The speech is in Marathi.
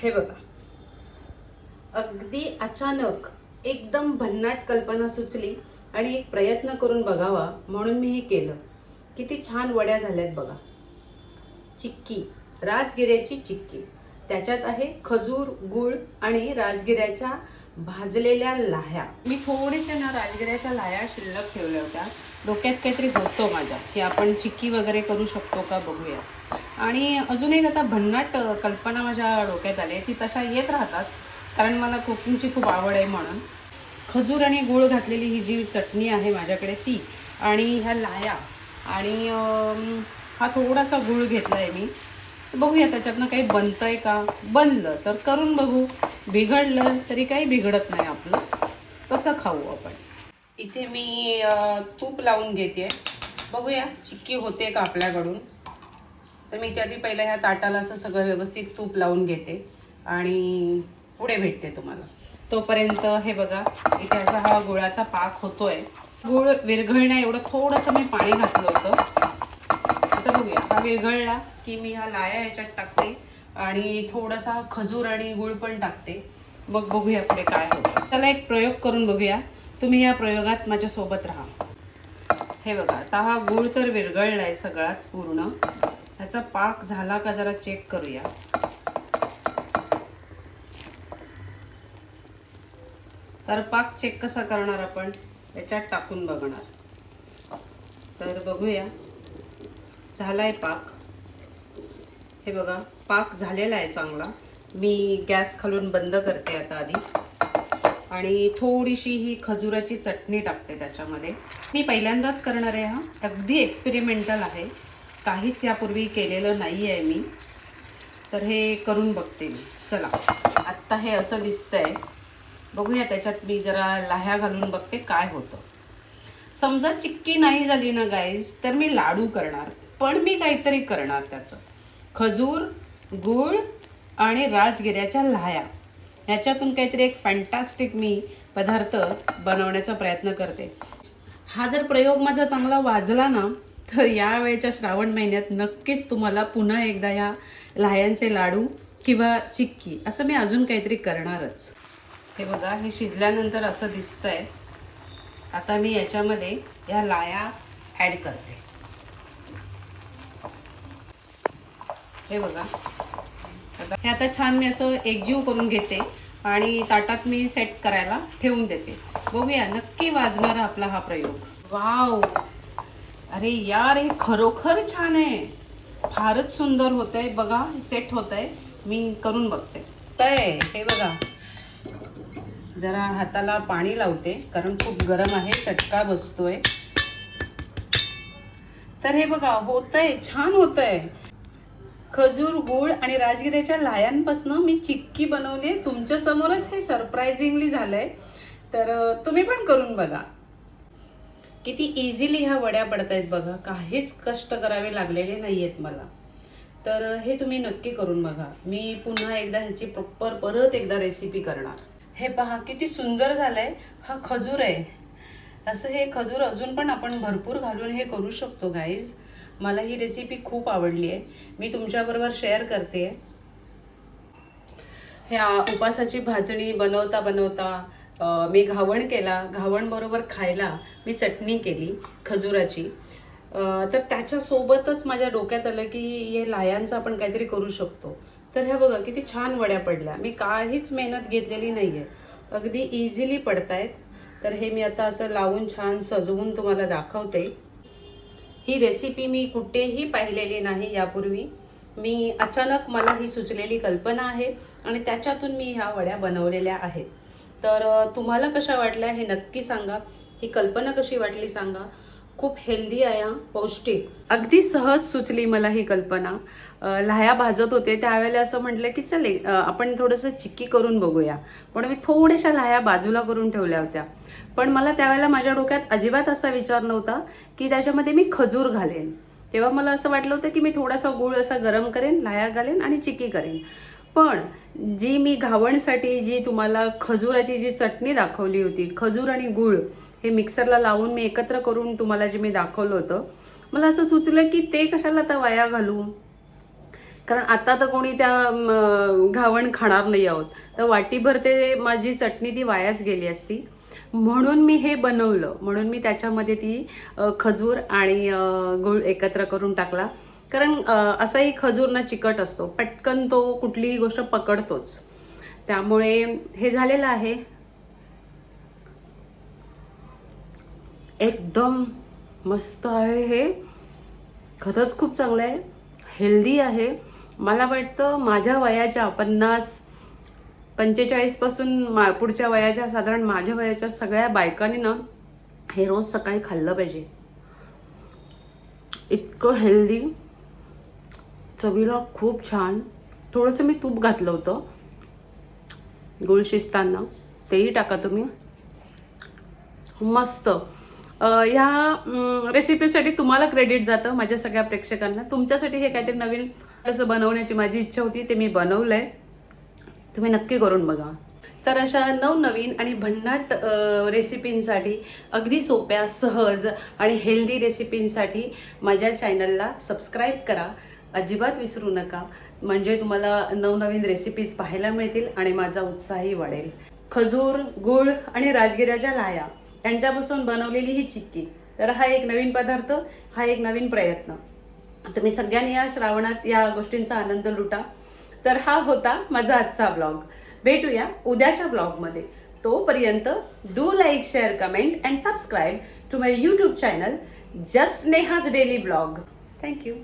हे बघा, अगदी अचानक एकदम भन्नाट कल्पना सुचली आणि एक प्रयत्न करून बघावा म्हणून मी हे केलं. किती छान वड्या झाल्यात बघा. चिक्की, राजगिऱ्याची चिक्की. त्याच्यात आहे खजूर, गूळ आणि राजगिऱ्याच्या भाजलेल्या लाह्या. मी थोडेसे ना राजगिऱ्याच्या लाह्या शिल्लक ठेवल्या होत्या. डोक्यात काहीतरी होतं माझ्या की आपण चिक्की वगैरे करू शकतो का बघूया. आणि अजून एक आता भन्नाट कल्पना माझ्या डोक्यात आली. ती तशा येत राहतात कारण मला कुकिंगची खूप आवड आहे म्हणून. खजूर आणि गूळ घातलेली ही जी चटणी आहे माझ्याकडे ती, आणि ह्या लाह्या, आणि हा थोडासा गूळ घेतला आहे मी. बघूया त्याच्यातनं काही बनतं आहे का. बनलं तर करून बघू, बिघडलं तरी काही बिघडत नाही आपलं. तसं खाऊ आपण. इथे मी तूप लावून घेते. बघूया चिक्की होते का आपल्याकडून. तर मी त्याआधी पहिलं ह्या ताटाला असं सगळं व्यवस्थित तूप लावून घेते आणि पुढे भेटते तुम्हाला. तोपर्यंत हे बघा, इथे असा हा गुळाचा पाक होतोय. गूळ विरघळण्या एवढं थोडंसं मी पाणी घातलं होतं. आता बघूया, हा विरघळला की मी हा लाया याच्यात टाकते आणि थोडासा खजूर आणि गूळ पण टाकते. मग बघूया पुढे काय होतं. त्याला एक प्रयोग करून बघूया. तुम्ही या प्रयोगात माझ्यासोबत राहा. हे बघा, आता हा गूळ तर विरघळला आहे सगळाच पूर्ण. ह्याचा पाक झाला का जरा चेक करूया. तर पाक चेक कसा करणार आपण, याच्यात टाकून बघणार. तर बघूया, झालाय पाक. हे बघा, पाक झालेला आहे चांगला. मी गॅस खालून बंद करते आता आधी, आणि थोडीशी ही खजुराची चटणी टाकते त्याच्यामध्ये. मी पहिल्यांदाच करणार आहे. हा अगदी एक्सपेरिमेंटल आहे, काहीच यापूर्वी केलेलं नाही आहे मी. तर हे करून बघते मी. चला, आत्ता हे असं दिसतंय. बघूया त्याच्यात मी जरा लाह्या घालून बघते काय होतं. समजा चिक्की नाही झाली ना गाईज, तर मी लाडू करणार. पण मी काहीतरी करणार त्याचं. खजूर, गूळ आणि राजगिऱ्याच्या लाह्या, ह्याच्यातून काहीतरी एक फॅन्टास्टिक मी पदार्थ बनवण्याचा प्रयत्न करते. हा जर प्रयोग माझा चांगला वाजला ना, तर यावेळेच्या श्रावण महिन्यात नक्कीच तुम्हाला पुन्हा एकदा या लाह्यांचे लाडू किंवा चिक्की असं मी अजून काहीतरी करणारच. हे बघा, हे शिजल्यानंतर असं दिसतंय. आता मी याच्यामध्ये या लाया ॲड करते. हे बघा, हे आता छान मी असं एकजीव करून घेते आणि ताटात मी सेट करायला ठेवून देते. बघूया नक्की वाजणारा आपला हा प्रयोग. वाव, अरे यार, हे खरोखर छान आहे. फारच सुंदर होत आहे. बघा, सेट होत आहे. मी करून बघते. काय हे बघा, जरा हाताला पाणी लावते कारण खूप गरम आहे, चटका बसतोय. तर हे बघा, होतंय, छान होतंय. खजूर, गूळ आणि राजगिऱ्याच्या लाह्यांपासून मी चिक्की बनवली आहे. तुमच्या समोरच हे सरप्रायझिंगली झालंय. तर तुम्ही पण करून बघा. किती इझिली ह्या वड्या पडतायत बघा. काहीच कष्ट करावे लागलेले नाही आहेत मला. तर हे तुम्ही नक्की करून बघा. मी पुन्हा एकदा ह्याची प्रॉपर परत एकदा रेसिपी करणार. हे पहा किती सुंदर झालंय. हा खजूर आहे. असं हे खजूर अजून पण आपण भरपूर घालून हे करू शकतो गाईज. मला ही रेसिपी खूप आवडली आहे. मी तुमच्याबरोबर शेअर करते. ह्या उपासाची भाजणी बनवता बनवता मी घावण केला. घावण बरोबर खायला मी चटणी केली खजुराची. तर त्याच्यासोबतच माझ्या डोक्यात आलं की हे लाह्यांचं आपण काहीतरी करू शकतो. तर हे बघा किती छान वड्या पडल्या. मी काहीच मेहनत घेतलेली नाही आहे, अगदी इझिली पडतायत. तर हे मी आता असं लावून छान सजवून तुम्हाला दाखवते. ही रेसिपी मी कुठेही पाहिलेली नाही यापूर्वी. मी अचानक मला ही सुचलेली कल्पना आहे आणि त्याच्यातून मी ह्या वड्या बनवलेल्या आहेत. तर तुम्हाला कशा वाटल्या हे नक्की सांगा. ही कल्पना कशी वाटली सांगा. खूप हेल्दी आहे, पौष्टिक. अगदी सहज सुचली मला ही कल्पना. लाह्या भाजत होते त्यावेळेला असं म्हटलं की चले आपण थोडंसं चिक्की करून बघूया. पण मी थोड्याशा लाह्या बाजूला करून ठेवल्या होत्या. पण मला त्यावेळेला माझ्या डोक्यात अजिबात असा विचार नव्हता की त्याच्यामध्ये मी खजूर घालेन. तेव्हा मला असं वाटलं होतं की मी थोडासा गूळ असा गरम करेन, लाह्या घालेन आणि चिक्की करेन. पण जी मी घावणसाठी जी तुम्हाला खजुराची जी चटणी दाखवली होती, खजूर आणि गूळ हे मिक्सरला लावून मी एकत्र करून तुम्हाला जे मी दाखवलं होतं, मला असं सुचलं की ते कशाला आता वाया घालू. कारण आता तर कोणी त्या घावण खाणार नाही आहोत, तर वाटीभर ते माझी चटणी ती वायाच गेली असती. म्हणून मी हे बनवलं, म्हणून मी त्याच्यामध्ये ती खजूर आणि गूळ एकत्र करून टाकला. कारण असाही खजूर ना चिकट असतो, पटकन तो कुठलीही गोष्ट पकडतोच. त्यामुळे हे झालेलं आहे. एकदम मस्त आहे हे, खरंच खूप चांगलं आहे, हेल्दी आहे. मला वाटतं माझ्या वयाच्या 45 पासून पुढच्या वयाच्या, साधारण माझ्या वयाच्या सगळ्या बायकांनी ना हे रोज सकाळी खाल्लं पाहिजे. इतकं हेल्दी, चवीला खूप छान. थोडंसं मी तूप घातलं होतं गुळ शिजताना, तेही टाका तुम्ही. मस्त. या रेसिपीसाठी तुम्हाला क्रेडिट जातं, माझ्या सगळ्या प्रेक्षकांना. तुमच्यासाठी हे काहीतरी नवीन असं बनवण्याची माझी इच्छा होती, ते मी बनवलंय. तुम्ही नक्की करून बघा. तर अशा नवनवीन आणि भन्नाट रेसिपींसाठी, अगदी सोप्या, सहज आणि हेल्दी रेसिपींसाठी माझ्या चॅनलला सबस्क्राईब करा. अजिबात विसरू नका, म्हणजे तुम्हाला नवनवीन रेसिपीज पाहायला मिळतील आणि माझा उत्साहही वाढेल. खजूर, गूळ आणि राजगिऱ्याच्या लाह्या यांच्यापासून बनवलेली ही चिक्की, तर हा एक नवीन पदार्थ, हा एक नवीन प्रयत्न. तुम्ही सगळ्यांनी या श्रावणात या गोष्टींचा आनंद लुटा. तर हा होता माझा आजचा ब्लॉग. भेटूया उद्याच्या ब्लॉगमध्ये. तोपर्यंत do like, share, comment and subscribe to my YouTube channel just Neha's daily blog. Thank you.